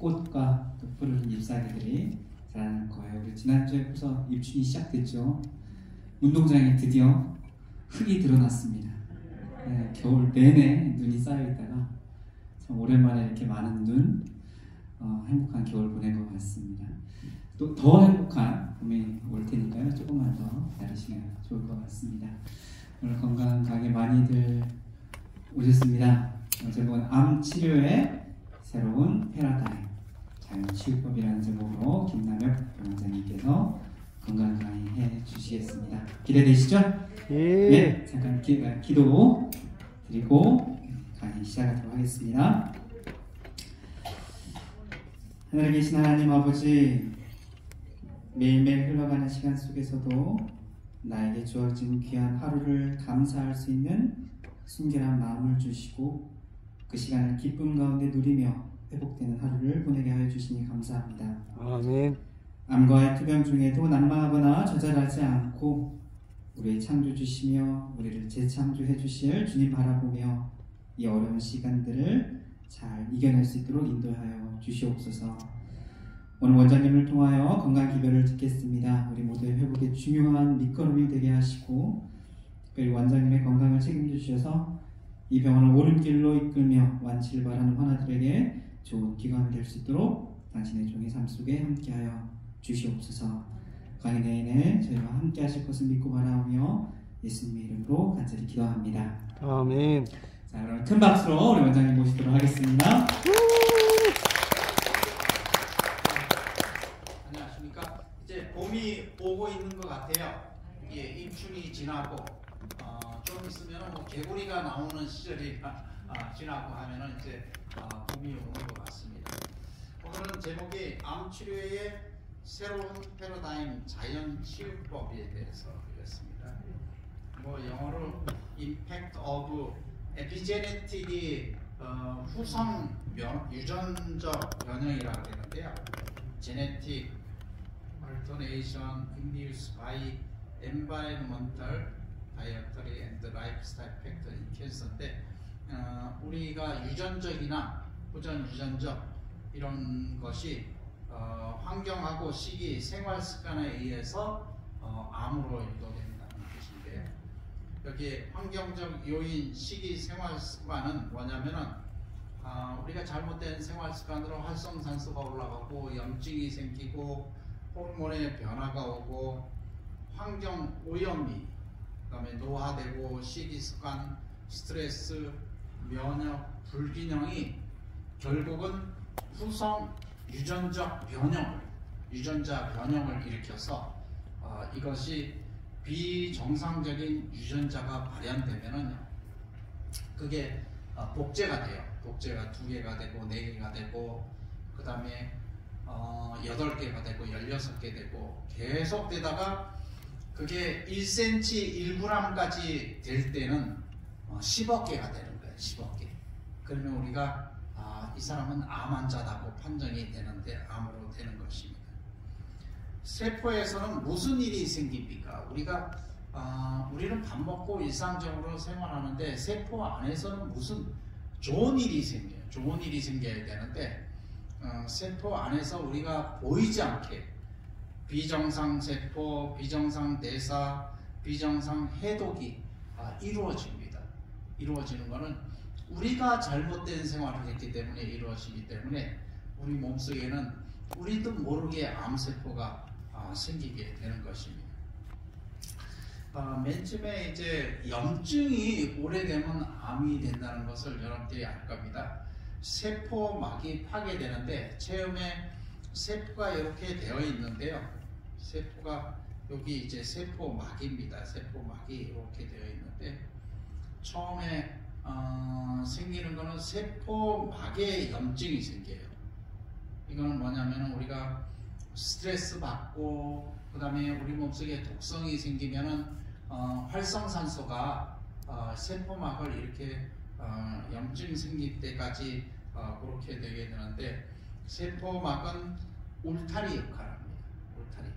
꽃과 또 푸른 잎사귀들이 자라는 거예요. 우리 지난주에 벌써 입춘이 시작됐죠. 운동장에 드디어 흙이 드러났습니다. 네, 겨울 내내 눈이 쌓여있다가 참 오랜만에 이렇게 많은 눈, 행복한 겨울 보낸 것 같습니다. 또 더 행복한 봄이 올 테니까요. 조금만 더 기다리시면 좋을 것 같습니다. 오늘 건강 강의 많이들 오셨습니다. 제목은 암 치료의 새로운 패러다임 자연치유법이라는 제목으로 김남엽 병원장님께서 건강 강의해 주시겠습니다. 기대되시죠? 예. 네, 잠깐 기도 드리고 강의 시작하도록 하겠습니다. 하늘에 계신 하나님 아버지, 매일매일 흘러가는 시간 속에서도 나에게 주어진 귀한 하루를 감사할 수 있는 순결한 마음을 주시고 그 시간을 기쁨 가운데 누리며 회복되는 하루를 보내게 하여 주시니 감사합니다. 아멘. 암과의 투병 중에도 난망하거나 좌절하지 않고 우리의 창조주시며 우리를 재창조해 주실 주님 바라보며 이 어려운 시간들을 잘 이겨낼 수 있도록 인도하여 주시옵소서. 오늘 원장님을 통하여 건강 기별을 듣겠습니다. 우리 모두의 회복에 중요한 밑거름이 되게 하시고 특별히 원장님의 건강을 책임져 주셔서 이 병원을 옳은 길로 이끌며 완치를 바라는 환자들에게 좋은 기관이 될 수 있도록 당신의 종의 삶 속에 함께하여 주시옵소서. 강의 내내 저희와 함께 하실 것을 믿고 바라오며 예수님의 이름으로 간절히 기도합니다. 아멘. 자, 그럼 큰 박수로 우리 원장님 모시도록 하겠습니다. 안녕하십니까. 이제 봄이 오고 있는 것 같아요. 이게 입춘이 지나고 좀 있으면 뭐 개구리가 나오는 시절이 지나고 하면은 이제 봄이 오는 것 같습니다. 오늘은 제목이 암 치료의 새로운 패러다임 자연치유법에 대해서 읽었습니다. 뭐 영어로 Impact of Epigenetic 후성 유전적 변형이라고 하는데요. Genetic Alternation Induced by Environmental, Dietary and Lifestyle Factor in Cancer인데 우리가 유전적이나 후전 유전적 이런 것이 환경하고 시기, 생활 습관에 의해서 암으로 유도된다는 뜻인데요. 여기 환경적 요인, 시기, 생활 습관은 뭐냐면은 우리가 잘못된 생활 습관으로 활성산소가 올라가고 염증이 생기고 호르몬의 변화가 오고 환경 오염이, 그다음에 노화되고 시기 습관, 스트레스, 면역 불균형이 결국은 후성 유전적 유전자 변형을 일으켜서 이것이 비정상적인 유전자가 발현되면은 그게 복제가 돼요. 복제가 2개가 되고 4개가 되고 그 다음에 8개가 되고 16개 되고 계속 되다가 그게 1cm 1g까지 될 때는 10억 개가 되는 거예요. 10억 개. 그러면 우리가 이 사람은 암 환자다고 판정이 되는데 암으로 되는 것입니다. 세포에서는 무슨 일이 생깁니까? 우리는 밥 먹고 일상적으로 생활하는데 세포 안에서는 무슨 좋은 일이 생겨요. 좋은 일이 생겨야 되는데 세포 안에서 우리가 보이지 않게 비정상 세포, 비정상 대사, 비정상 해독이 이루어집니다. 이루어지는 것은 우리가 잘못된 생활을 했기 때문에 이루어지기 때문에 우리 몸속에는 우리도 모르게 암세포가 생기게 되는 것입니다. 맨 처음에 이제 염증이 오래되면 암이 된다는 것을 여러분들이 알 겁니다. 세포막이 파괴되는데 처음에 세포가 이렇게 되어 있는데요. 세포가 여기 이제 세포막입니다. 세포막이 이렇게 되어 있는데 처음에 생기는 거는 세포막에 염증이 생겨요. 이거는 뭐냐면 우리가 스트레스 받고 그 다음에 우리 몸속에 독성이 생기면은 활성산소가 세포막을 이렇게 염증 생길 때까지 그렇게 되게 되는데 세포막은 울타리 역할을 합니다. 울타리.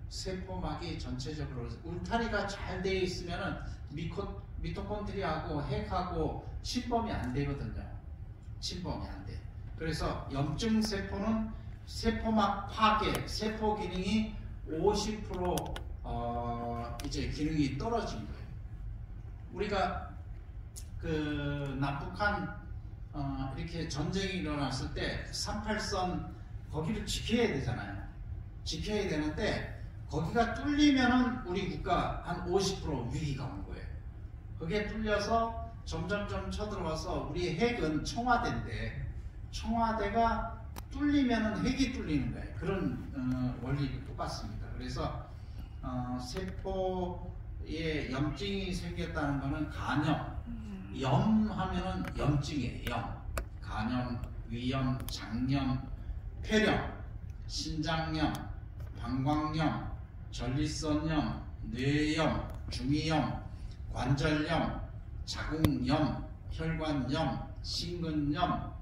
세포막이 전체적으로 울타리가 잘 되어 있으면은 미토콘드리아하고 핵하고 침범이 안 되거든요. 침범이 안 돼. 그래서 염증 세포는 세포막 파괴, 세포 기능이 50% 이제 기능이 떨어진 거예요. 우리가 그 남북한 이렇게 전쟁이 일어났을 때 38선 거기를 지켜야 되잖아요. 지켜야 되는데 거기가 뚫리면은 우리 국가 한 50% 위기가 온 거예요. 그게 뚫려서 점점점 쳐들어와서 우리 핵은 청와대인데 청와대가 뚫리면은 핵이 뚫리는 거예요. 그런 원리가 똑같습니다. 그래서 세포에 염증이 생겼다는 거는 간염, 염하면은 염증이에요. 염, 간염, 위염, 장염, 폐렴, 신장염, 방광염, 전립선염, 뇌염, 중이염, 관절염, 자궁염, 혈관염, 심근염,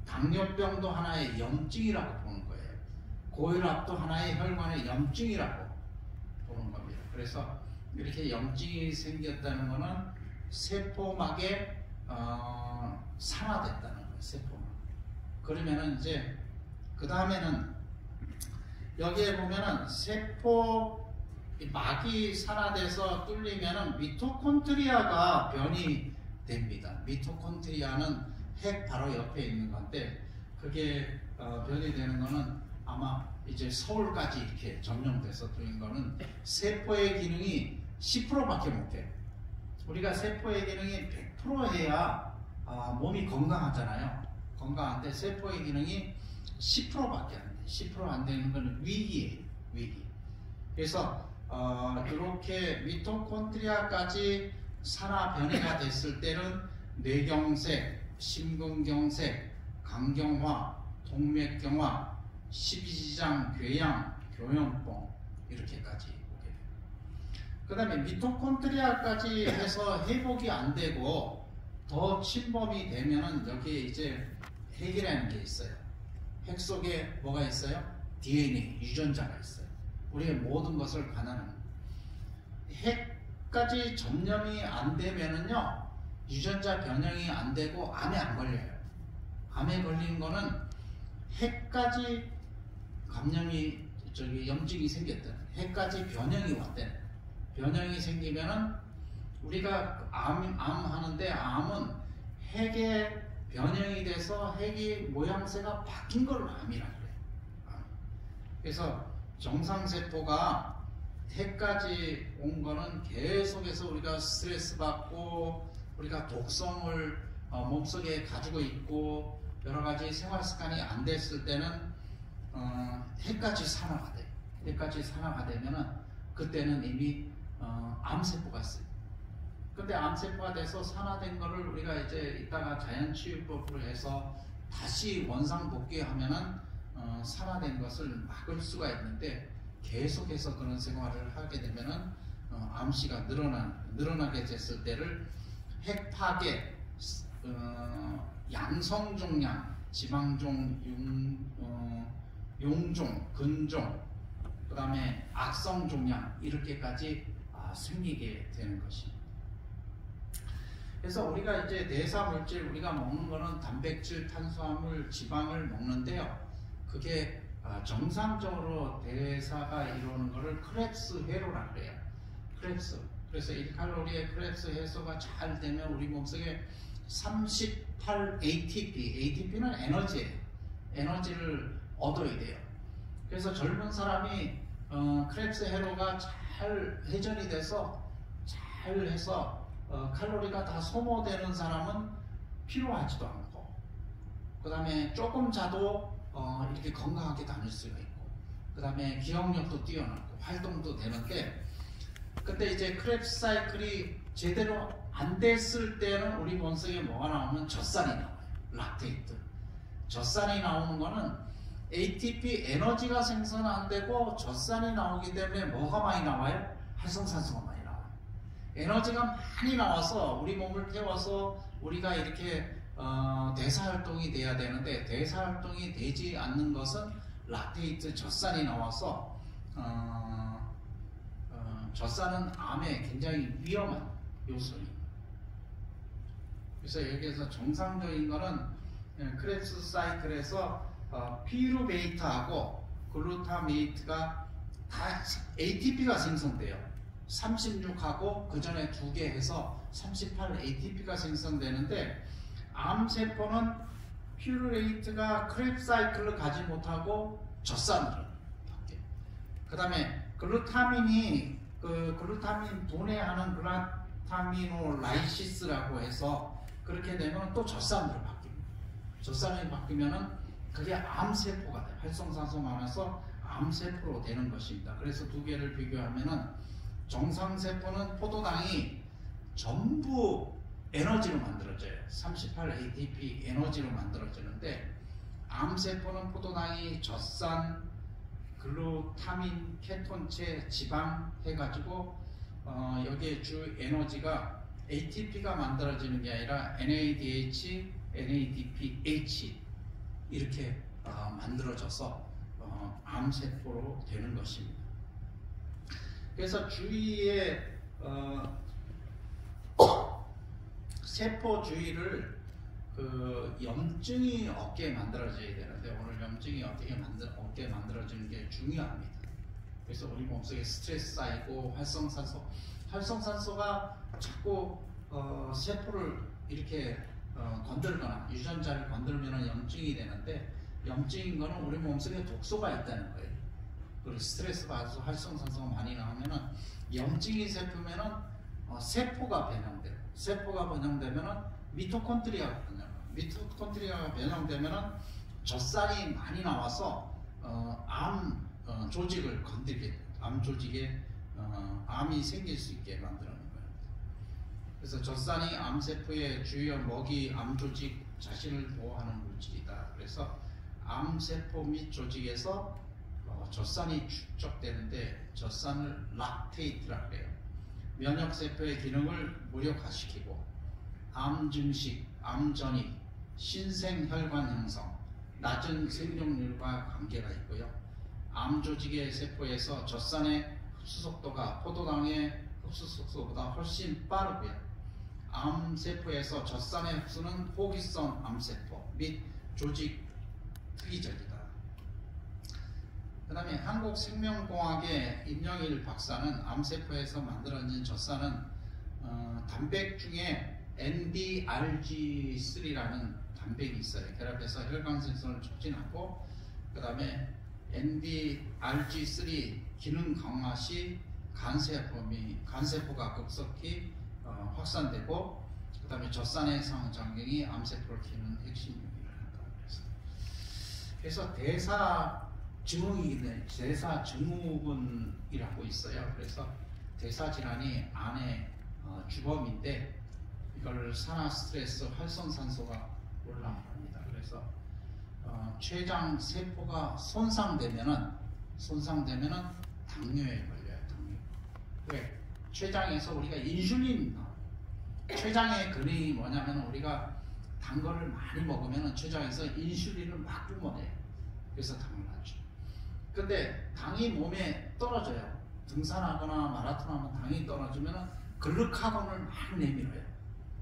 당뇨병도 하나의 염증이라고 보는 거예요. 고혈압도 하나의 혈관의 염증이라고 보는 겁니다. 그래서 이렇게 염증이 생겼다는 것은 세포막에 산화됐다는 거예요. 세포막. 그러면은 이제 그 다음에는 여기에 보면은 세포 막이 산화돼서 뚫리면은 미토콘드리아가 변이 됩니다. 미토콘드리아는 핵 바로 옆에 있는 건데 그게 변이 되는 거는 아마 이제 서울까지 이렇게 점령돼서 뚫린 거는 세포의 기능이 10%밖에 못해요. 우리가 세포의 기능이 100% 해야 몸이 건강하잖아요. 건강한데 세포의 기능이 10%밖에 안 돼요. 10% 안 되는 거는 위기예요. 위기. 그래서 이렇게 미토콘드리아까지 산화 변이가 됐을 때는 뇌경색, 심근경색, 간경화, 동맥경화, 십이지장, 궤양, 교형병 이렇게까지 오게 돼요. 그 다음에 미토콘드리아까지 해서 회복이 안 되고 더 침범이 되면은 여기에 이제 핵이라는 게 있어요. 핵 속에 뭐가 있어요? DNA, 유전자가 있어요. 우리의 모든 것을 관하는 핵까지 전염이 안 되면은요 유전자 변형이 안 되고 암에 안 걸려요. 암에 걸린 거는 핵까지 감염이 염증이 생겼다. 핵까지 변형이 왔대. 변형이 생기면은 우리가 암 하는데 암은 핵의 변형이 돼서 핵이 모양새가 바뀐 걸 암이라고 그래요. 그래서 정상세포가 핵까지 온 거는 계속해서 우리가 스트레스 받고 우리가 독성을 몸속에 가지고 있고 여러 가지 생활 습관이 안 됐을 때는 핵까지 산화가 돼요. 핵까지 산화가 되면은 그때는 이미 암세포가 있어요. 근데 암세포가 돼서 산화된 거를 우리가 이제 이따가 자연치유법으로 해서 다시 원상 복귀하면은 산화된 것을 막을 수가 있는데 계속해서 그런 생활을 하게 되면은 암시가 늘어나게 됐을 때를 핵 파괴, 양성종양, 지방종, 용종, 근종, 그 다음에 악성종양 이렇게까지 생기게 되는 것입니다. 그래서 우리가 이제 대사물질 우리가 먹는 거는 단백질, 탄수화물, 지방을 먹는데요. 그게 정상적으로 대사가 이루어지는 것을 크렙스 회로라고 그래요. 크렙스. 그래서 1칼로리의 크렙스 해소가 잘 되면 우리 몸속에 38 ATP는 에너지예요. 에너지를 얻어야 돼요. 그래서 젊은 사람이 크렙스 회로가 잘 회전이 돼서 잘 해서 칼로리가 다 소모되는 사람은 피로하지도 않고 그 다음에 조금 자도 이렇게 건강하게 다닐 수가 있고 그 다음에 기억력도 뛰어나고 활동도 되는데 근데 이제 크렙스 사이클이 제대로 안 됐을 때는 우리 몸속에 뭐가 나오면 젖산이 나와요. 락테이트. 젖산이 나오는 거는 ATP 에너지가 생산 안 되고 젖산이 나오기 때문에 뭐가 많이 나와요? 활성산소가 많이 나와요. 에너지가 많이 나와서 우리 몸을 태워서 우리가 이렇게 대사활동이 돼야 되는데 대사활동이 되지 않는 것은 락테이트 젖산이 나와서 젖산은 암에 굉장히 위험한 요소입니다. 그래서 여기에서 정상적인 거는 크랩스 사이클에서 피루베이트하고 글루타메이트가 다 ATP가 생성돼요. 36하고 그 전에 2개 해서 38 ATP가 생성되는데 암세포는 퓨레이트가 크랩 사이클을 가지 못하고 젖산으로 바뀌어요. 그 다음에 글루타민이 글루타민 분해하는 글루타미노라이시스라고 해서 그렇게 되면 또 젖산으로 바뀝니다. 젖산이 바뀌면은 그게 암세포가 돼요. 활성산소 많아서 암세포로 되는 것입니다. 그래서 2개를 비교하면은 정상세포는 포도당이 전부 에너지로 만들어져요. 38 ATP 에너지로 만들어지는데 암세포는 포도당이 젖산, 글루타민, 케톤체, 지방 해가지고 여기에 주 에너지가 ATP가 만들어지는 게 아니라 NADH, NADPH 이렇게 만들어져서 암세포로 되는 것입니다. 그래서 주위에 세포 주위를 염증이 없게 만들어져야 되는데 오늘 염증이 없게 만들어지는 게 중요합니다. 그래서 우리 몸속에 스트레스 쌓이고 활성산소가 자꾸 세포를 이렇게 건들거나 유전자를 건들면 염증이 되는데 염증인 거는 우리 몸속에 독소가 있다는 거예요. 그리고 스트레스 받아서 활성산소가 많이 나오면은 염증이 생기면은 세포가 변형돼요. 세포가 변형되면은 미토콘드리아가 변형되면은 젖산이 많이 나와서 암 조직을 건드리게 돼요. 암 조직에 암이 생길 수 있게 만드는 거예요. 그래서 젖산이 암세포의 주요 먹이 암조직 자신을 보호하는 물질이다. 그래서 암세포 및 조직에서 젖산이 축적되는데 젖산을 락테이트라고 해요. 면역세포의 기능을 무력화시키고 암증식, 암전이, 신생혈관 형성, 낮은 생존율과 관계가 있고요. 암조직의 세포에서 젖산의 흡수 속도가 포도당의 흡수 속도보다 훨씬 빠르고요. 암세포에서 젖산의 흡수는 호기성 암세포 및 조직 특이적이다. 그 다음에 한국생명공학의 임영일 박사는 암세포에서 만들어진 젖산은 단백 중에 NDRG3라는 단백이 있어요. 결합해서 혈관 생성을 촉진하고 그 다음에 NDRG3 기능 강화 시 간세포가 급속히 확산되고 그 다음에 젖산의 상장경이 암세포를 키우는 핵심 요인을 한다. 그래서 대사증후군이라고 있어요. 그래서 대사질환이 암의 주범인데 이걸 산화 스트레스 활성산소가 올라갑니다. 그래서 췌장 세포가 손상되면은 당뇨에 걸려요. 당뇨. 왜? 췌장에서 우리가 인슐린 췌장의 근육이 뭐냐면 우리가 단 거를 많이 먹으면 췌장에서 인슐린을 막 뿜어내요. 그래서 당을 하죠. 근데 당이 몸에 떨어져요. 등산하거나 마라톤 하면 당이 떨어지면 글루카곤을 막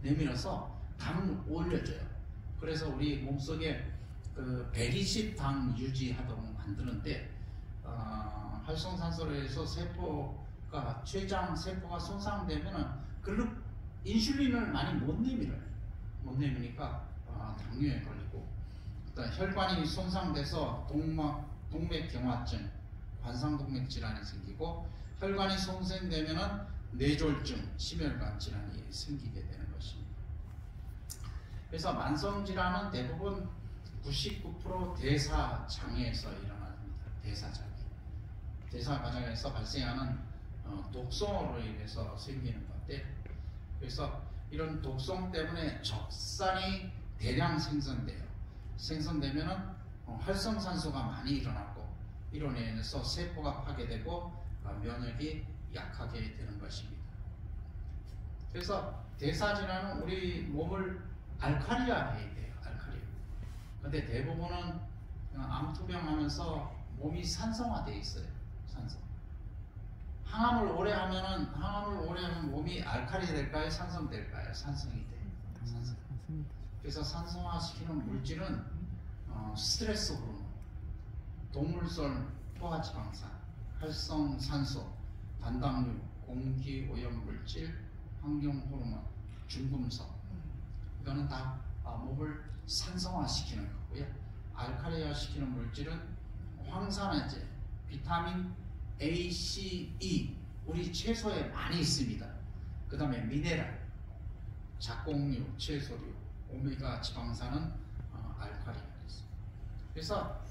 내밀어서 당을 올려줘요. 그래서 우리 몸속에 베리십 당 유지하도록 만드는데 활성산소를 해서 췌장 세포가 손상되면 인슐린을 많이 못 내미니까 당뇨에 걸리고 혈관이 손상돼서 동맥경화증, 관상동맥 질환이 생기고 혈관이 손상되면 뇌졸중, 심혈관 질환이 생기게 되는 것입니다. 그래서 만성질환은 대부분 99% 대사장애에서 일어납니다. 대사 과정에서 발생하는 독성으로 인해서 생기는 건데 그래서 이런 독성 때문에 젖산이 대량 생성되면 활성산소가 많이 일어나고 이로 인해서 세포가 파괴되고 면역이 약하게 되는 것입니다. 그래서 대사질환은 우리 몸을 알칼리화해야 돼요. 근데 대부분은 암투병하면서 몸이 산성화되어 있어요. 항암을 오래 하면 몸이 알칼리 될까요? 산성이 돼요. 산성. 그래서 산성화시키는 물질은 스트레스 호르몬, 동물성 포화지방산, 활성산소, 단당류, 공기오염물질, 환경호르몬, 중금속, 이거는 다 몸을 산성화시키는 거고요. 알칼리화시키는 물질은 황산화제, 비타민 A, C, E, 우리 채소에 많이 있습니다. 그 다음에 미네랄, 작곡류, 채소류, 오메가 지방산은 알칼리화 있습니다. 그래서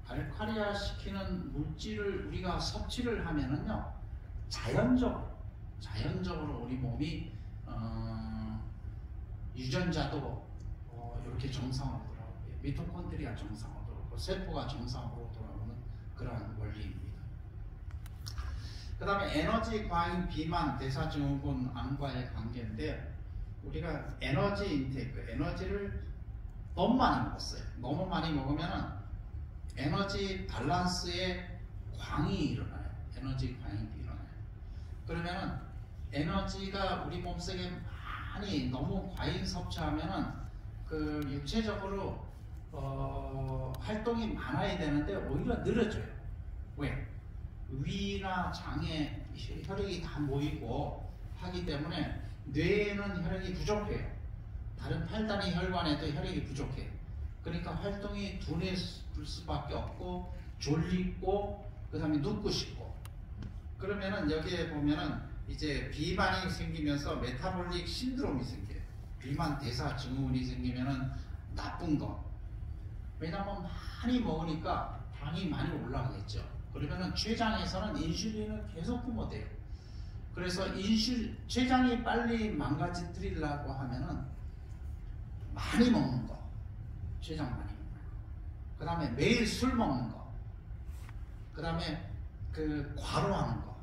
알칼리화 시키는 물질을 우리가 섭취를 하면은요, 자연적으로 우리 몸이 유전자도 이렇게 정상으로 돌아오고, 미토콘드리아 정상으로 돌아오고, 세포가 정상으로 돌아오는 그러한 원리입니다. 그 다음에 에너지 과잉, 비만, 대사증후군, 암과의 관계인데, 우리가 에너지 인테이크, 에너지를 너무 많이 먹었어요. 너무 많이 먹으면 에너지 밸런스에 광이 일어나요. 에너지 과잉이 일어나요. 그러면은 에너지가 우리 몸속에 많이 너무 과잉 섭취하면은 그 육체적으로 활동이 많아야 되는데 오히려 늘어져요. 왜? 위나 장에 혈액이 다 모이고 하기 때문에 뇌에는 혈액이 부족해요. 다른 팔다리 혈관에도 혈액이 부족해요. 그러니까 활동이 둔해질 수밖에 없고, 졸리고, 그 다음에 눕고 싶고. 그러면은 여기에 보면은 이제 비만이 생기면서 메타볼릭 신드롬이 생겨요. 비만 대사 증후군이 생기면은 나쁜 거. 왜냐하면 많이 먹으니까 당이 많이 올라가겠죠. 그러면은 췌장에서는 인슐린을 계속 뿜어대요. 그래서 췌장이 빨리 망가지려고 하면은 많이 먹는 거, 췌장 많이 먹는 거. 그 다음에 매일 술 먹는 거. 그 다음에 그 과로하는 거.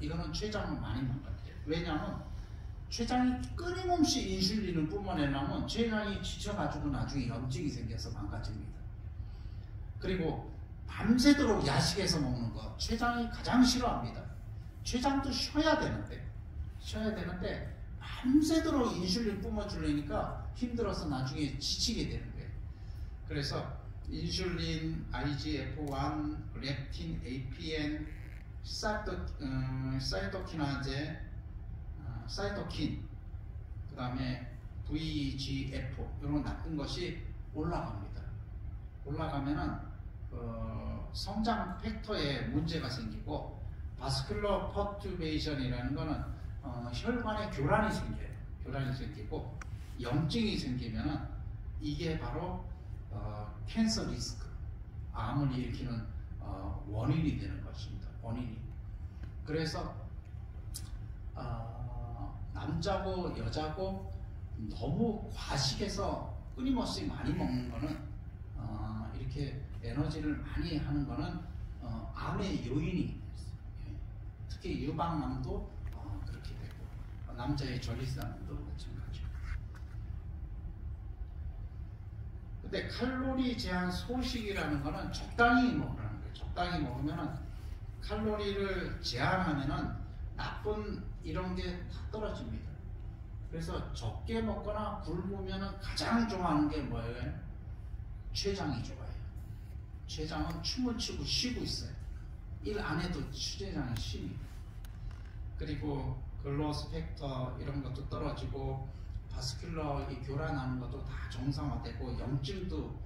이거는 췌장을 많이 망가져요. 왜냐하면 췌장이 끊임없이 인슐린을 뿜어내려면 췌장이 지쳐가지고 나중에 염증이 생겨서 망가집니다. 그리고 밤새도록 야식해서 먹는 거, 췌장이 가장 싫어합니다. 췌장도 쉬어야 되는데 밤새도록 인슐린 뿜어주려니까 힘들어서 나중에 지치게 되는 거예요. 그래서 인슐린, IGF-1, 렙틴, APN, 사이토키나제, 사이토킨, 그 다음에 VEGF, 이런 나쁜 것이 올라갑니다. 올라가면은 성장 팩터에 문제가 생기고, 바스큘러 퍼튜베이션이라는 거는 혈관에 교란이 생겨요. 교란이 생기고 염증이 생기면은 이게 바로 캔서 리스크, 암을 일으키는 원인이 되는 것입니다. 원인이. 그래서 남자고 여자고 너무 과식해서 끊임없이 많이 먹는 거는 이렇게 에너지를 많이 하는 거는 암의 요인이 있어요. 특히 유방암도 그렇게 되고, 남자의 전립선암도 마찬가지고. 근데 칼로리 제한 소식이라는 거는 적당히 먹으라는 거예요. 적당히 먹으면은 칼로리를 제한하면은 나쁜 이런 게 다 떨어집니다. 그래서 적게 먹거나 굶으면은 가장 좋아하는 게 뭐예요? 췌장이 좋아요. 췌장은 춤을 추고 쉬고 있어요. 일 안 해도 췌장이 쉽니다. 그리고 글로스 팩터 이런 것도 떨어지고, 바스큘러 이 교란하는 것도 다 정상화되고, 염증도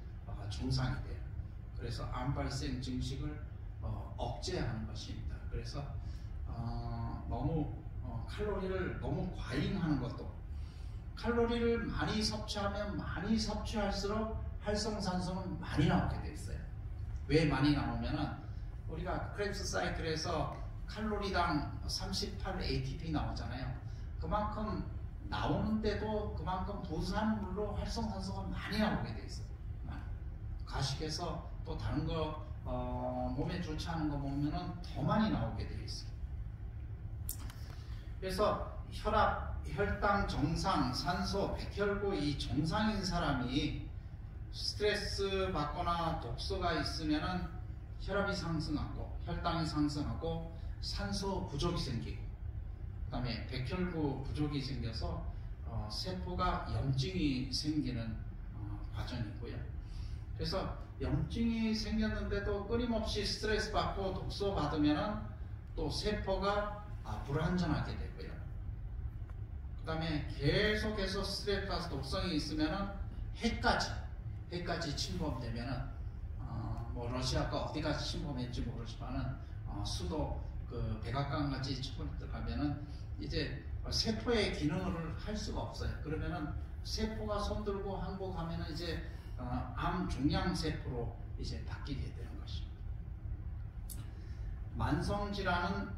정상이 돼요. 그래서 암 발생 증식을 억제하는 것입니다. 그래서 너무 칼로리를 너무 과잉하는 것도, 칼로리를 많이 섭취하면 많이 섭취할수록 활성산소는 많이 나오게 돼 있어요. 왜 많이 나오면은 우리가 크랩스 사이클에서 칼로리당 38 ATP 나오잖아요. 그만큼 나오는데도 그만큼 부산물로 활성산소가 많이 나오게 돼 있어요. 가식해서 또 다른 거 몸에 좋지 않은 거 먹으면은 더 많이 나오게 돼 있어요. 그래서 혈압, 혈당 정상, 산소, 백혈구 이 정상인 사람이 스트레스 받거나 독소가 있으면은 혈압이 상승하고, 혈당이 상승하고, 산소 부족이 생기고, 그 다음에 백혈구 부족이 생겨서 세포가 염증이 생기는 과정이고요. 그래서 염증이 생겼는데도 끊임없이 스트레스 받고 독소 받으면 또 세포가 불안정하게 되고요. 그 다음에 계속해서 스트레스 받아서 독성이 있으면 해까지 침범되면 뭐 러시아가 어디까지 침범했지 모르지만은 수도 그 백악관까지 침범 들어가면은 이제 세포의 기능을 할 수가 없어요. 그러면은 세포가 손들고 항복하면은 이제 암 종양 세포로 이제 바뀌게 되는 것입니다. 만성 질환은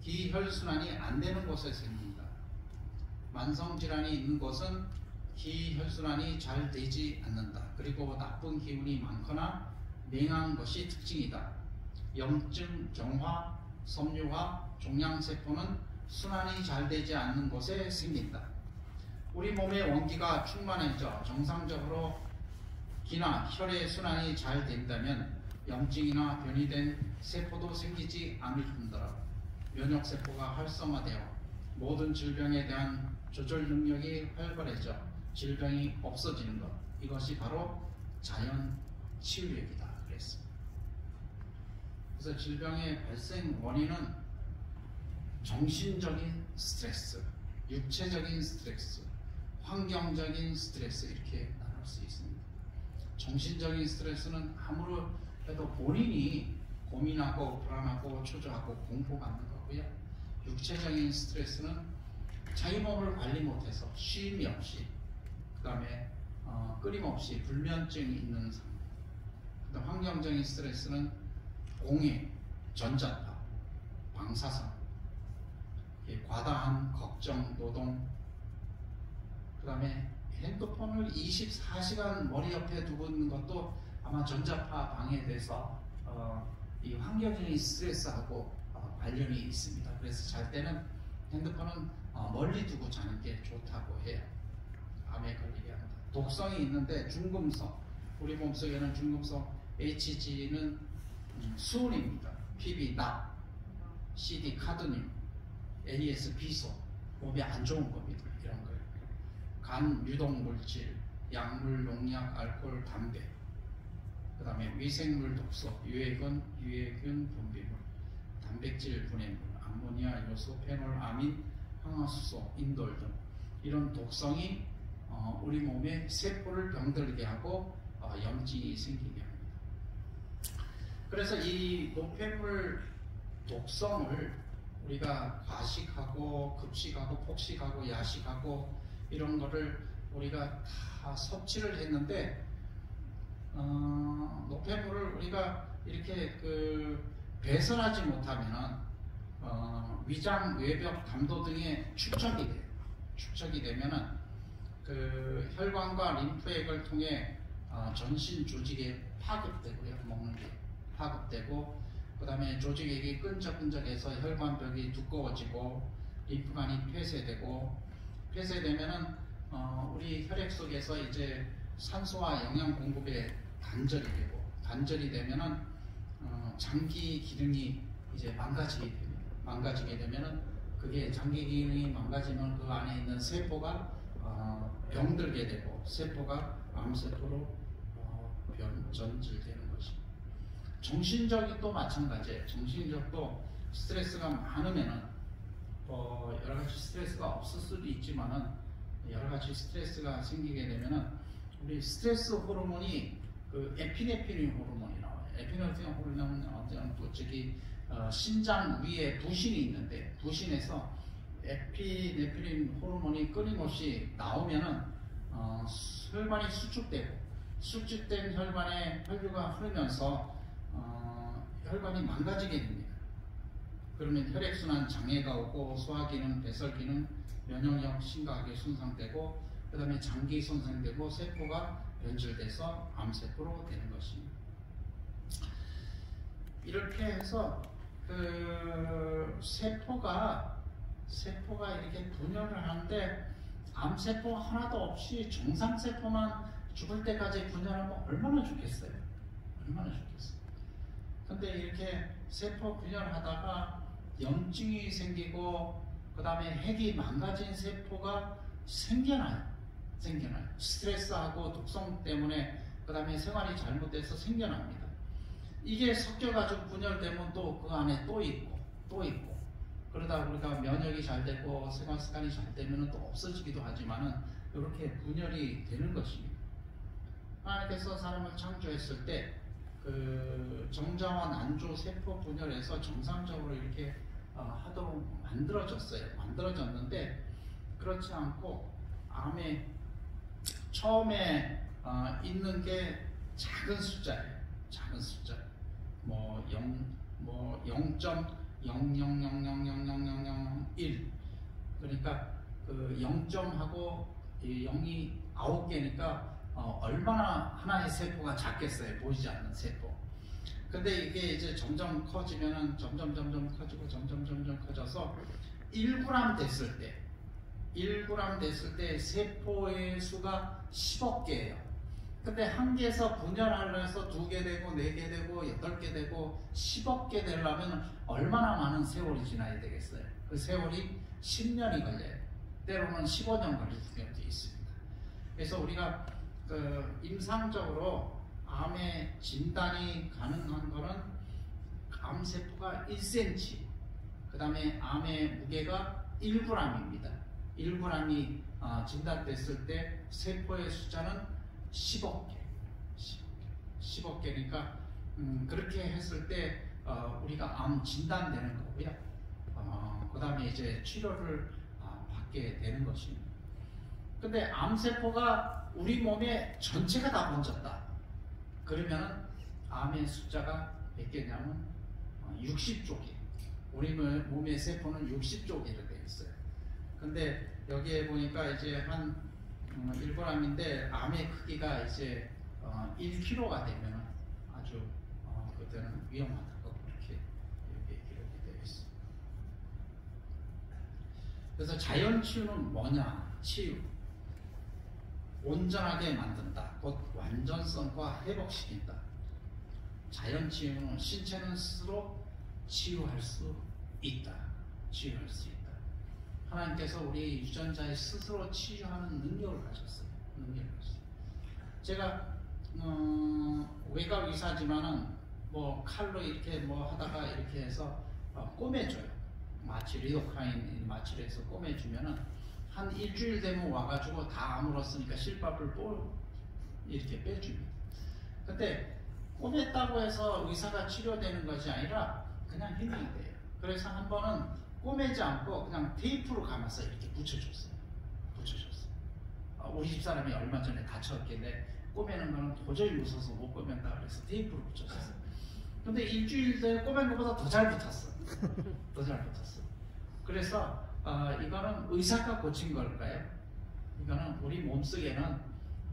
기혈순환이 안 되는 곳에 생깁니다. 만성 질환이 있는 곳은 기혈순환이 잘 되지 않는다. 그리고 나쁜 기운이 많거나 냉한 것이 특징이다. 염증, 정화, 섬유화, 종양세포는 순환이 잘 되지 않는 곳에 생긴다. 우리 몸의 원기가 충만해져 정상적으로 기나 혈의 순환이 잘 된다면 염증이나 변이된 세포도 생기지 않을 뿐더러 면역세포가 활성화되어 모든 질병에 대한 조절 능력이 활발해져 질병이 없어지는 것, 이것이 바로 자연 치유력이다 그랬습니다. 그래서 질병의 발생 원인은 정신적인 스트레스, 육체적인 스트레스, 환경적인 스트레스 이렇게 나눌 수 있습니다. 정신적인 스트레스는 아무래도 본인이 고민하고 불안하고 초조하고 공포받는 거고요. 육체적인 스트레스는 자기 몸을 관리 못해서 쉼이 없이 그 다음에 끊임없이 불면증이 있는 상태. 그다음 환경적인 스트레스는 공해, 전자파, 방사선, 과다한 걱정, 노동, 그 다음에 핸드폰을 24시간 머리 옆에 두고 있는 것도 아마 전자파 방해돼서 이 환경적인 스트레스하고 관련이 있습니다. 그래서 잘 때는 핸드폰은 멀리 두고 자는 게 좋다고 해요. 암에 걸리게 합니다. 독성이 있는데 중금속, 우리 몸속에는 중금속 HG는 수은입니다. PB, 납, CD, 카드뮴, AS, 비소, 몸에 안 좋은 겁니다. 이런 거예요. 간 유독 물질, 약물, 농약, 알코올, 담배, 그 다음에 위생물 독소, 유해균 분비물, 단백질 분해물, 암모니아 요소, 페놀, 아민, 항화수소, 인돌 등 이런 독성이 우리 몸의 세포를 병들게 하고 염증이 생기게 합니다. 그래서 이 노폐물 독성을 우리가 과식하고 급식하고 폭식하고 야식하고 이런 거를 우리가 다 섭취를 했는데 노폐물을 우리가 이렇게 배설하지 못하면은 위장, 외벽, 담도 등에 축적이 되면은 혈관과 림프액을 통해 전신 조직에 파급되고요. 먹는 게 파급되고 그 다음에 조직액이 끈적끈적해서 혈관벽이 두꺼워지고 림프관이 폐쇄되면은 우리 혈액 속에서 이제 산소와 영양 공급에 단절이 되면은 장기 기능이 이제 망가지게 되면은 그게 장기 기능이 망가지면 그 안에 있는 세포가 병들게 되고 세포가 암세포로 변전질되는 것입니다. 정신적인 도 마찬가지예요. 정신적도 스트레스가 많으면은 여러 가지 스트레스가 없을 수도 있지만은 여러 가지 스트레스가 생기게 되면은 우리 스트레스 호르몬이 에피네프린 호르몬이 나와요. 에피네프린 호르몬은 신장 위에 부신이 있는데 부신에서 에피네프린 호르몬이 끊임없이 나오면은 혈관이 수축된 혈관에 혈류가 흐르면서 혈관이 망가지게 됩니다. 그러면 혈액순환 장애가 오고 소화기능, 배설기능, 면역력 심각하게 손상되고 그 다음에 장기 손상되고 세포가 변질돼서 암세포로 되는 것입니다. 이렇게 해서 세포가 이렇게 분열을 하는데 암세포 하나도 없이 정상세포만 죽을 때까지 분열하면 얼마나 좋겠어요. 근데 이렇게 세포 분열하다가 염증이 생기고 그 다음에 핵이 망가진 세포가 생겨나요. 스트레스하고 독성 때문에 그 다음에 생활이 잘못돼서 생겨납니다. 이게 섞여가지고 분열되면 또 그 안에 또 있고 그러다 우리가 면역이 잘 되고 생활 습관이 잘 되면 또 없어지기도 하지만은 이렇게 분열이 되는 것입니다. 하나님께서 사람을 창조했을 때 그 정자와 난조 세포 분열에서 정상적으로 이렇게 하도록 만들어졌는데 그렇지 않고 암에 처음에 있는 게 작은 숫자예요. 작은 숫자. 뭐 0.000000001 그러니까 그 0점하고 0이 9개니까 얼마나 하나의 세포가 작겠어요. 보이지 않는 세포. 근데 이게 이제 점점 커지면은 점점 커지고 점점 커져서 1g 됐을 때 세포의 수가 10억 개예요. 근데 한 개에서 분열하려 해서 2개 되고 4개 되고 8개 되고 10억 개 되려면 얼마나 많은 세월이 지나야 되겠어요. 그 세월이 10년이 걸려요. 때로는 15년 걸릴 경우도 있습니다. 그래서 우리가 그 임상적으로 암의 진단이 가능한 거는 암세포가 1cm, 그 다음에 암의 무게가 1g입니다. 1g이 진단됐을 때 세포의 숫자는 10억 개. 10억 개니까 그렇게 했을 때 우리가 암 진단되는 거고요. 그 다음에 이제 치료를 받게 되는 것입니다. 근데 암세포가 우리 몸에 전체가 다 번졌다. 그러면은 암의 숫자가 몇 개냐면 60쪽이. 우리 몸의 세포는 60쪽이라 되어 있어요. 근데 여기에 보니까 이제 한 1g인데 암의 크기가 이제 1kg가 되면 아주 그때는 위험하다고 그렇게 여기에 기록이 되어 있습니다. 그래서 자연 치유는 뭐냐? 치유. 온전하게 만든다. 곧 완전성과 회복시킨다. 자연 치유는 신체는 스스로 치유할 수 있다. 하나님께서 우리 유전자에 스스로 치유하는 능력을 가졌어요. 제가 외과 의사지만은 뭐 칼로 이렇게 뭐 하다가 이렇게 해서 꼬매줘요. 마취 리도카인 마취를 해서 꼬매주면은 한 일주일 되면 와가지고 다 아물었으니까 실밥을 이렇게 빼줍니다. 근데 꼬맸다고 해서 의사가 치료되는 것이 아니라 그냥 힘이 돼요. 그래서 한 번은 꼬매지 않고 그냥 테이프로 감아서 이렇게 붙여줬어요. 우리 집사람이 얼마 전에 다쳤길래 꼬매는 거는 도저히 무서워서 못 꼬맨다 그래서 테이프로 붙여줬어요. 근데 일주일 전에 꼬맨 것보다 더 잘 붙었어. 그래서 이거는 의사가 고친 걸까요? 이거는 우리 몸속에는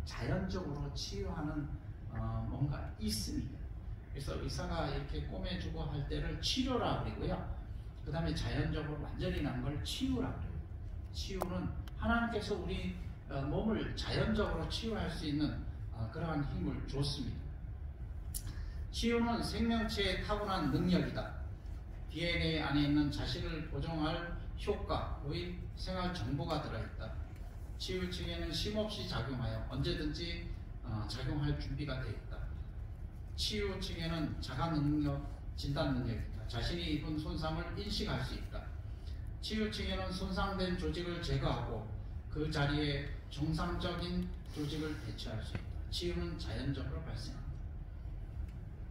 자연적으로 치유하는 뭔가 있습니다. 그래서 의사가 이렇게 꼬매주고 할 때를 치료라 그러고요. 그 다음에 자연적으로 완전히 난 걸 치유라 그래요. 치유는 하나님께서 우리 몸을 자연적으로 치유할 수 있는 그러한 힘을 줬습니다. 치유는 생명체의 타고난 능력이다. DNA 안에 있는 자신을 보정할 효과의 생활 정보가 들어있다. 치유 측에는 쉼없이 작용하여 언제든지 작용할 준비가 되어 있다. 치유 측에는 자가 능력, 진단 능력이다. 자신이 입은 손상을 인식할 수 있다. 치유 측에는 손상된 조직을 제거하고 그 자리에 정상적인 조직을 배치할 수 있다. 치유는 자연적으로 발생한다.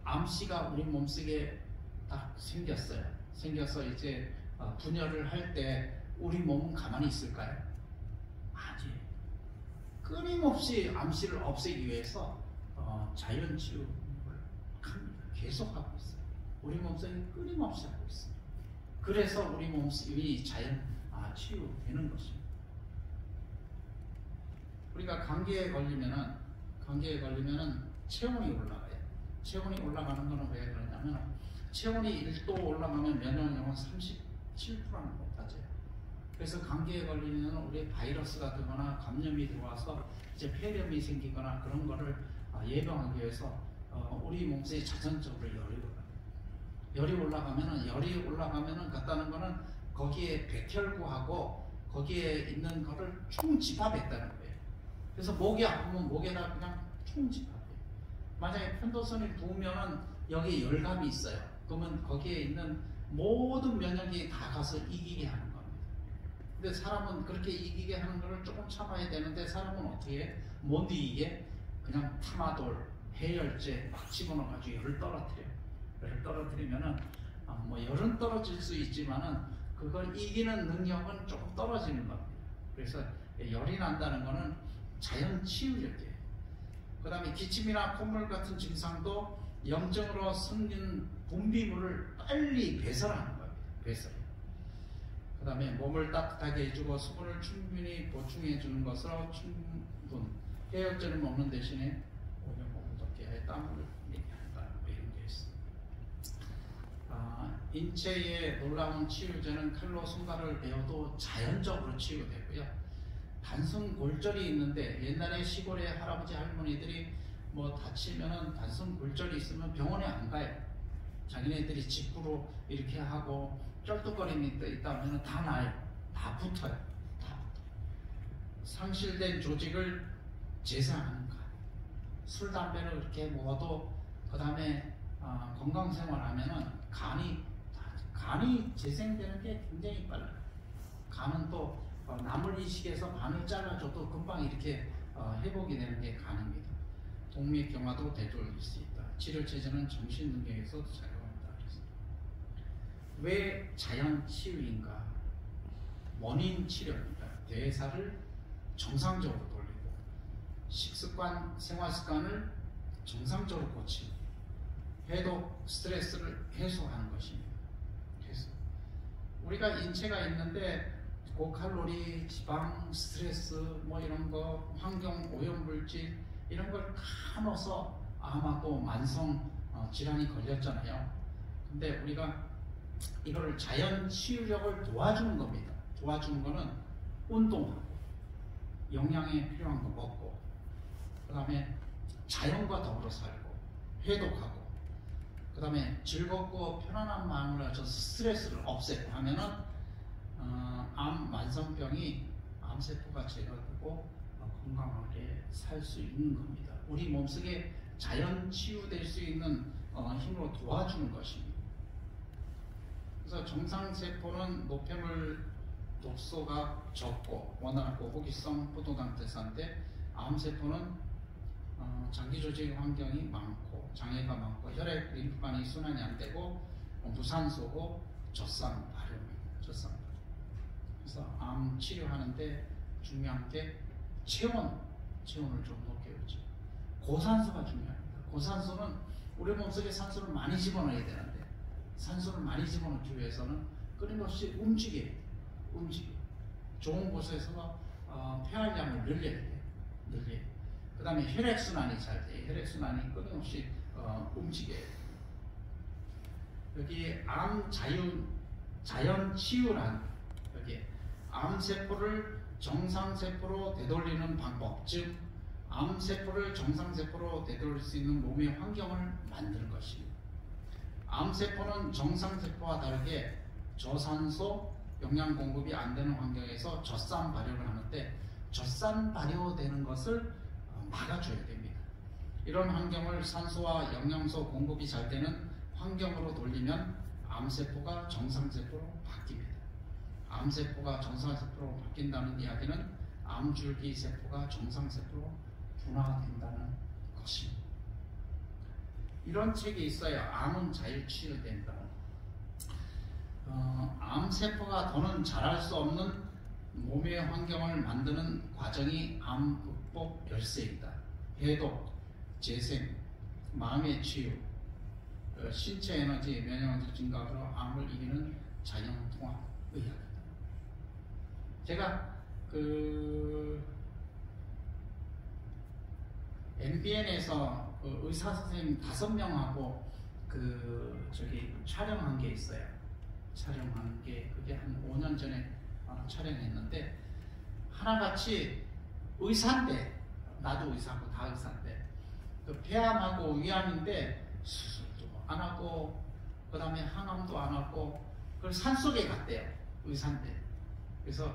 암씨가 우리 몸속에 딱 생겨서 이제 분열을 할 때 우리 몸은 가만히 있을까요? 아니에요. 끊임없이 암씨를 없애기 위해서 자연 치유를 계속 하고 있어요. 우리 몸속에 끊임없이 하고 있어요. 그래서 우리 몸속이 자연 치유되는 것입니다. 우리가 감기에 걸리면은 체온이 올라가요. 체온이 올라가는 거는 왜 그러냐면 체온이 1도 올라가면 면역력은 37%는 높아져요. 그래서 감기에 걸리면 우리 바이러스 같은 거나 감염이 들어와서 이제 폐렴이 생기거나 그런 거를 예방하기 위해서 우리 몸속에 자전적으로 열이 올라가면은 갔다는 거는 거기에 백혈구하고 거기에 있는 거를 총집합했다는 거예요. 그래서 목이 아프면 목에다 그냥 총집합해요. 만약에 편도선이 부으면은 여기에 열감이 있어요. 그러면 거기에 있는 모든 면역이 다 가서 이기게 하는 겁니다. 근데 사람은 그렇게 이기게 하는 거를 조금 참아야 되는데 사람은 어떻게 해? 못 이기게 그냥 타마돌, 해열제 막 집어넣어가지고 열을 떨어뜨려요. 열을 떨어뜨리면은 뭐 열은 떨어질 수 있지만은 그걸 이기는 능력은 조금 떨어지는 겁니다. 그래서 열이 난다는 거는 자연 치유력이에요. 그 다음에 기침이나 콧물 같은 증상도 염증으로 생긴 분비물을 빨리 배설하는 겁니다. 배설. 그 다음에 몸을 따뜻하게 해주고 수분을 충분히 보충해 주는 것으로 충분. 해열제를 먹는 대신에 오히려 몸을 덥게 해 땀을 내게 한다. 이런 게 있습니다. 인체의 놀라운 치유제는 칼로 순간을 베어도 자연적으로 치유되고요. 단순 골절이 있는데 옛날에 시골에 할아버지 할머니들이 뭐 다치면은 단순 골절이 있으면 병원에 안 가요. 자기네들이 직구로 이렇게 하고 쩔뚝거림이 있다면 다 나요. 다 붙어요. 다 붙어요. 상실된 조직을 재생하는 거. 술, 담배를 그렇게 먹어도 그 다음에 건강생활하면은 간이 재생되는 게 굉장히 빨라요. 간은 또 나물 이식해서 간을 잘라줘도 금방 이렇게 회복이 되는 게 간입니다. 동맥경화도 되돌릴 수 있다. 치료체제는 정신능력에서도 작용한다. 왜 자연 치유인가? 원인 치료입니다. 대사를 정상적으로 돌리고 식습관, 생활습관을 정상적으로 고치고 해독, 스트레스를 해소하는 것입니다. 그래서 우리가 인체가 있는데 고칼로리, 지방, 스트레스 뭐 이런 거, 환경 오염물질 이런 걸 다 넣어서 암하고 만성 질환이 걸렸잖아요. 근데 우리가 이거를 자연 치유력을 도와주는 겁니다. 도와주는 거는 운동하고 영양에 필요한 거 먹고 그 다음에 자연과 더불어 살고 해독하고 그 다음에 즐겁고 편안한 마음을 가져서 스트레스를 없애고 하면은 암 만성병이 암세포가 제거되고 건강하게 살 수 있는 겁니다. 우리 몸속에 자연 치유될 수 있는 힘으로 도와주는 것입니다. 그래서 정상세포는 노폐물 독소가 적고 원활하고 호기성 포도당 대사인데 암세포는 장기조직 환경이 많고 장애가 많고 혈액 림프관이 순환이 안 되고 무산소고 젖산 발효입니다. 젖산 발효. 그래서 암 치료하는데 중요한 게 체온을 좀 높게 해주죠. 고산소가 중요합니다. 고산소는 우리 몸속에 산소를 많이 집어넣어야 되는데 산소를 많이 집어넣기 위해서는 끊임없이 움직여야 돼요. 좋은 곳에서 폐활량을 늘려야 돼요. 그 다음에 혈액순환이 잘 돼요. 혈액순환이 끊임없이 움직여야 돼요. 여기 암 자연 치유란 여기 암세포를 정상세포로 되돌리는 방법, 즉 암세포를 정상세포로 되돌릴 수 있는 몸의 환경을 만드는 것입니다. 암세포는 정상세포와 다르게 저산소 영양 공급이 안 되는 환경에서 젖산 발효를 하는데 젖산 발효되는 것을 막아줘야 됩니다. 이런 환경을 산소와 영양소 공급이 잘 되는 환경으로 돌리면 암세포가 정상세포로 바뀝니다. 암세포가 정상세포로 바뀐다는 이야기는 암줄기 세포가 정상세포로 분화된다는 것입니다. 이런 책이 있어요. 암은 자율치유된다. 암세포가 더는 자랄 수 없는 몸의 환경을 만드는 과정이 암 극복 열쇠이다. 해독, 재생, 마음의 치유, 신체 에너지, 면역력 증가로 암을 이기는 자연 통합 의학이다. 제가 MBN에서 의사 선생님 5명하고 촬영한 게 있어요. 촬영한 게 그게 한 5년 전에 촬영했는데 하나같이 의사인데 나도 의사고 다 의사인데 폐암하고 위암인데 수술도 안 하고 그 다음에 항암도 안 하고 그걸 산속에 갔대요. 의사인데. 그래서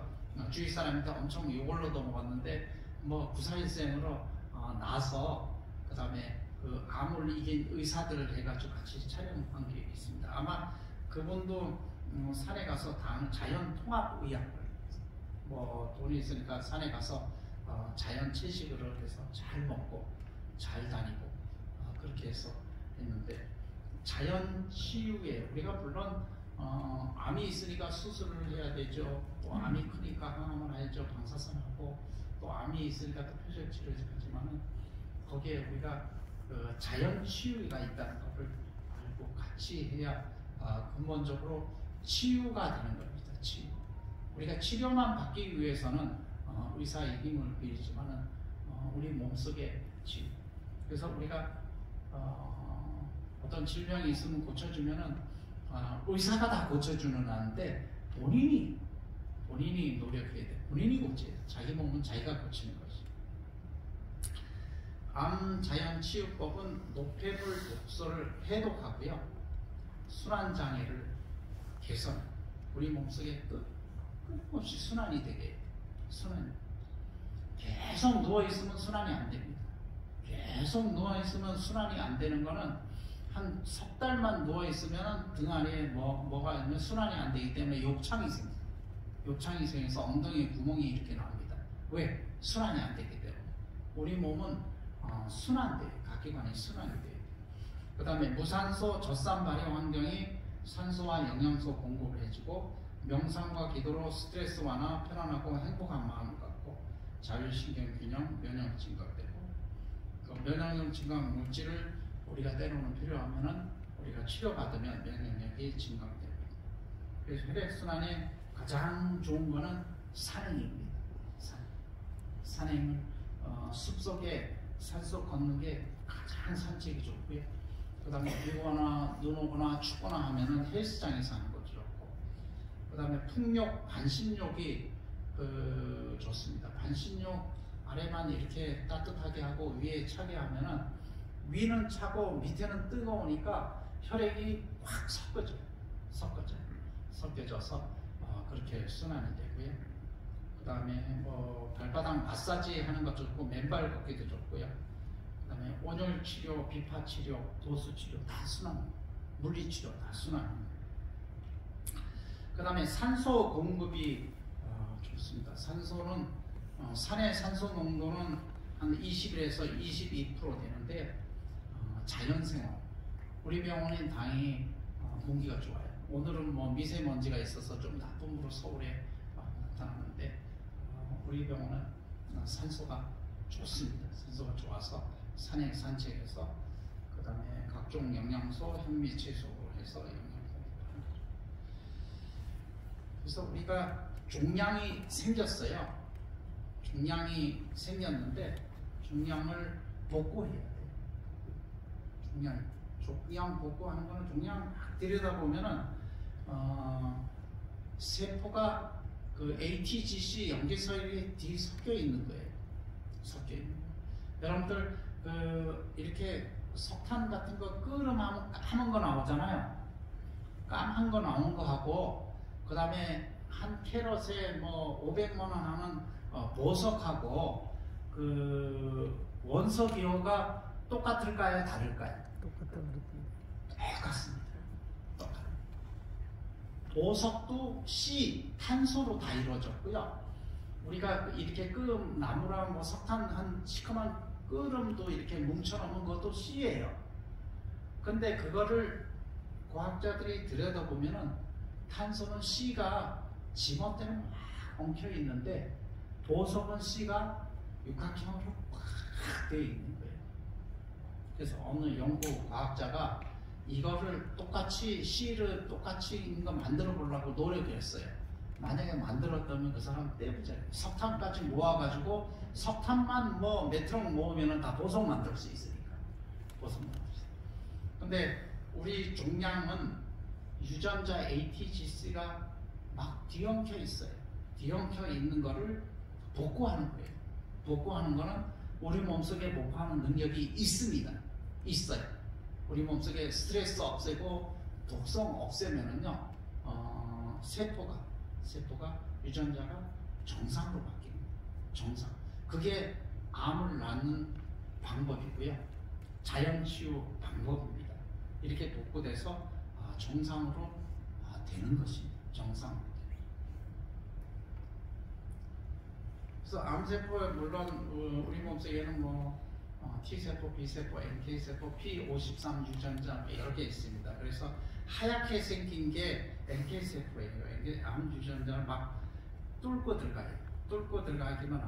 주위 사람한테 엄청 욕을 얻어먹었는데 뭐 구사일생으로 나서 그 다음에 그 암을 이긴 의사들을 해가지고 같이 촬영한 게 있습니다. 아마 그분도 산에 가서 자연 통합 의학을 뭐 돈이 있으니까 산에 가서 자연 채식을 해서 잘 먹고 잘 다니고 그렇게 해서 했는데 자연 치유에 우리가 물론 암이 있으니까 수술을 해야 되죠. 또 암이 크니까 항암을 해야죠. 방사선하고 또 암이 있으니까 또 표적 치료를 하지만은 거기에 우리가 그 자연 치유가 있다는 것을 알고 같이 해야 근본적으로 치유가 되는 겁니다. 치유. 우리가 치료만 받기 위해서는 의사의 힘을 빌리지만은 우리 몸속에 치유. 그래서 우리가 어떤 질병이 있으면 고쳐주면은 의사가 다 고쳐주는 한데 본인이 노력해야 돼. 본인이 고쳐야 돼. 자기 몸은 자기가 고치는 것이. 암 자연 치유법은 노폐물 독소를 해독하고요. 순환 장애를 개선. 우리 몸속에 끊임없이 순환이 되게 순환. 계속 누워 있으면 순환이 안 됩니다. 계속 누워 있으면 순환이 안 되는 거는 한 석 달만 누워 있으면 등 안에 뭐가 있으면 순환이 안 되기 때문에 욕창이 생깁니다. 욕창이 생겨서 엉덩이에 구멍이 이렇게 나옵니다. 왜? 순환이 안 되기 때문에. 우리 몸은 순환돼요. 각기관이 순환이 돼요. 그 다음에 무산소 젖산 발효 환경이 산소와 영양소 공급을 해주고 명상과 기도로 스트레스 완화, 편안하고 행복한 마음을 갖고 자율신경 균형, 면역 증강되고 그 면역 증강 물질을 우리가 때로는 필요하면은 우리가 치료받으면 면역력이 증강됩니다. 그래서 혈액순환에 가장 좋은 거는 산행입니다. 산행을 숲속에 산속 걷는 게 가장 산책이 좋고요. 그 다음에 비오거나 눈 오거나 춥거나 하면은 헬스장에서 하는 것도 좋고 그 다음에 풍욕, 반신욕이 좋습니다. 반신욕 아래만 이렇게 따뜻하게 하고 위에 차게 하면은 위는 차고 밑에는 뜨거우니까 혈액이 확 섞여져서 그렇게 순환이 되고요. 그 다음에 뭐 발바닥 마사지 하는 것도 좋고 맨발 걷기도 좋고요. 그 다음에 온열 치료, 비파 치료, 도수 치료 다 순환, 물리 치료 다 순환입니다. 그 다음에 산소 공급이 좋습니다. 산소는 산의 산소 농도는 한 21에서 22% 되는데 자연생활. 우리 병원은 다행히 공기가 좋아요. 오늘은 뭐 미세먼지가 있어서 좀 나쁨으로 서울에 나타나는데 우리 병원은 산소가 좋습니다. 산소가 좋아서 산책해서 그 다음에 각종 영양소, 현미채소로 해서 영양소를 하는 거죠. 그래서 우리가 종양이 생겼어요. 종양이 생겼는데 종양을 복구해야 돼요. 종양 복구하는 거는 종양 막 들여다보면은 세포가 그 ATGC 염기서열이 뒤 섞여 있는 거예요. 섞여 있는 거예요. 여러분들 이렇게 석탄 같은 거 끓으면 까만 거 나오잖아요. 까만 거 나온 거 하고 그 다음에 한 캐럿에 뭐 500만 원 하는 보석하고 그 원소 기호가 똑같을까요? 다를까요? 똑같습니다. 보석도 C, 탄소로 다 이루어졌고요. 우리가 이렇게 나무랑 뭐 석탄 한 시커먼 끓음도 이렇게 뭉쳐놓은 것도 C예요. 근데 그거를 과학자들이 들여다보면은 탄소는 C가 지멋대로 막 엉켜 있는데 보석은 C가 육각형으로 꽉 되어 있는 거예요. 그래서 어느 연구 과학자가 이거를 똑같이 C를 똑같이 있는 거 만들어 보려고 노력했어요. 만약에 만들었다면 그 사람 떼부자예요. 석탄까지 모아가지고 석탄만 뭐 몇 트럭 모으면 다 보석 만들 수 있으니까. 보석 만들 수 있어요. 근데 우리 종양은 유전자 ATGC가 막 뒤엉켜 있어요. 뒤엉켜 있는 거를 복구하는 거예요. 복구하는 거는 우리 몸속에 복구하는 능력이 있어요. 우리 몸속에 스트레스 없애고 독성 없애면은요, 세포가 세포가 유전자가 정상으로 바뀌는 거예요. 정상. 그게 암을 낳는 방법이고요. 자연 치유 방법입니다. 이렇게 독보돼서 정상으로 되는 것입니다. 정상. 그래서 암세포에 물론 우리 몸속에는 T세포, B세포, NK세포, P53 유전자 여러 개 있습니다. 그래서 하얗게 생긴 게 NK세포예요. 이게 암 유전자를 막 뚫고 들어가요. 뚫고 들어가기만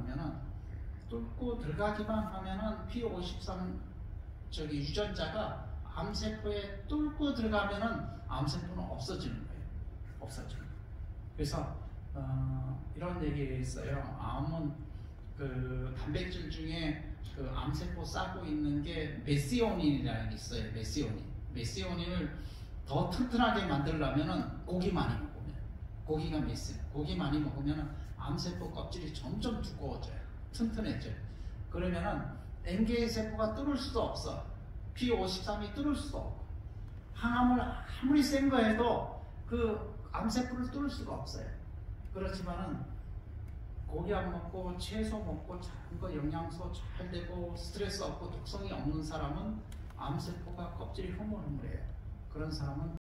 하면은 P53 유전자가 암세포에 뚫고 들어가면은 암세포는 없어지는 거예요. 없어지는 거예요. 그래서 이런 얘기가 있어요. 암은 그 단백질 중에 그 암세포 싸고 있는 게 메시오닌이라는 게 있어요. 메시오닌을 더 튼튼하게 만들려면은 고기 많이 먹으면, 고기가 고기 많이 먹으면은 암세포 껍질이 점점 두꺼워져요. 튼튼해져요. 그러면은 NK 세포가 뚫을 수도 없어. P53이 뚫을 수도 없고, 항암을 아무리 센 거 해도 그 암세포를 뚫을 수가 없어요. 그렇지만은 고기 안 먹고 채소 먹고 작은 거 영양소 잘 되고 스트레스 없고 독성이 없는 사람은 암세포가 껍질이 흐물흐물해요. 그런 사람은